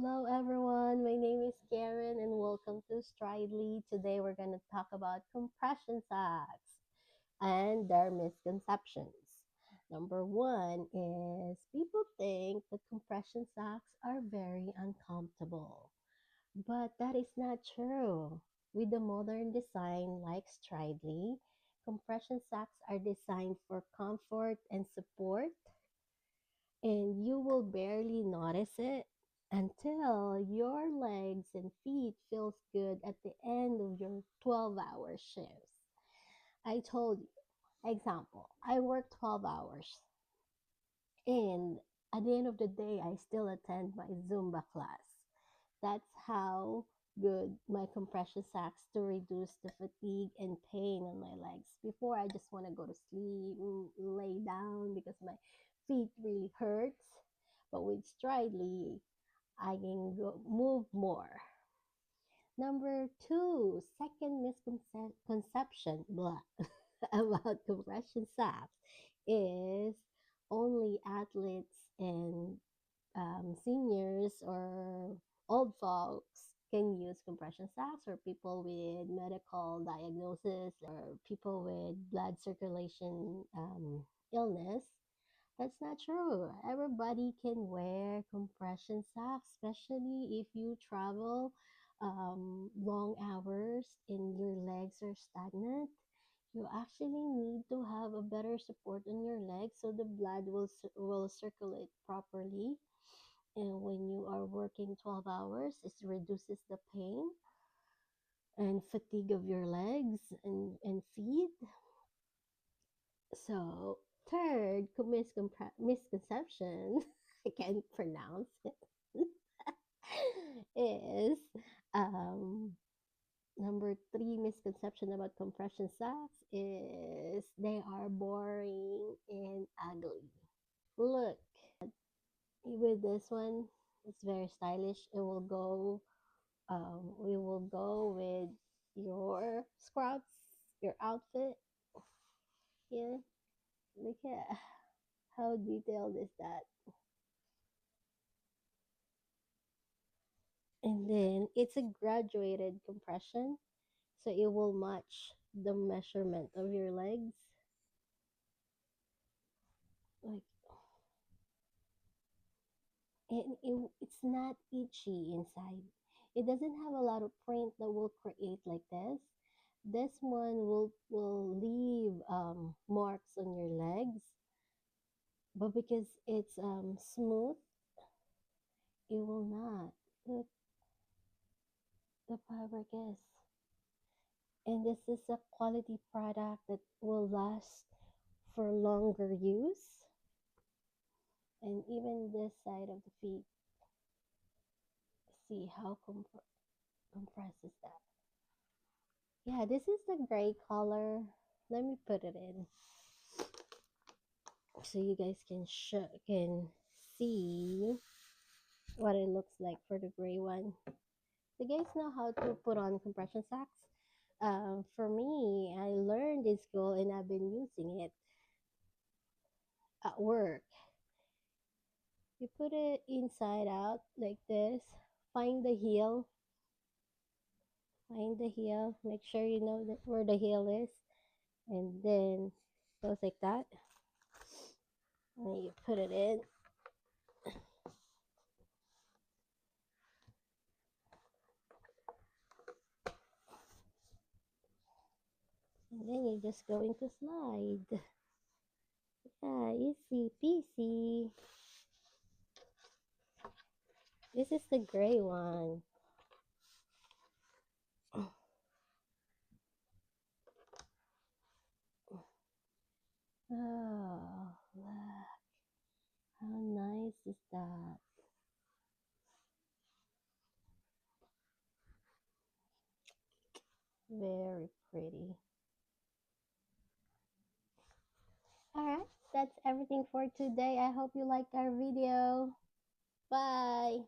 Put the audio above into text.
Hello everyone, my name is Karen and welcome to Stridely. Today we're going to talk about compression socks and their misconceptions. Number one is people think that compression socks are very uncomfortable, but that is not true. With the modern design like Stridely, compression socks are designed for comfort and support, and you will barely notice it until your legs and feet feels good at the end of your 12-hour shifts. I told you, example, I work 12 hours and at the end of the day I still attend my Zumba class. That's how good my compression socks to reduce the fatigue and pain on my legs. Before I just want to go to sleep, lay down because my feet really hurts. But with Stridely, I can move more. Number two, second misconception blah, about compression socks is only athletes and seniors or old folks can use compression socks, or people with medical diagnosis or people with blood circulation illness. That's not true. Everybody can wear compression socks, especially if you travel long hours and your legs are stagnant. You actually need to have a better support on your legs so the blood will circulate properly. And when you are working 12 hours, it reduces the pain and fatigue of your legs and feet. So, third misconception, I can't pronounce it, is number three misconception about compression socks is they are boring and ugly. Look, with this one, it's very stylish. We will go with your scrubs, your outfit. Yeah, look at how detailed is that. And then it's a graduated compression, so it will match the measurement of your legs. Like, and it's not itchy inside. It doesn't have a lot of print that will create like this. This one will leave marks on your legs, but because it's smooth, it will not. Look, the fabric is. And this is a quality product that will last for longer use. And even this side of the feet, see how compressed is that. Yeah, this is the gray color. Let me put it in so you guys can see what it looks like for the gray one. You guys know how to put on compression socks? For me, I learned in school and I've been using it at work. You put it inside out like this. Find the heel. Find the heel. Make sure you know where the heel is. And then goes like that. And you put it in. And then you're just going to slide. Yeah, easy peasy. This is the gray one. Oh, look. How nice is that? Very pretty. Alright, that's everything for today. I hope you liked our video. Bye.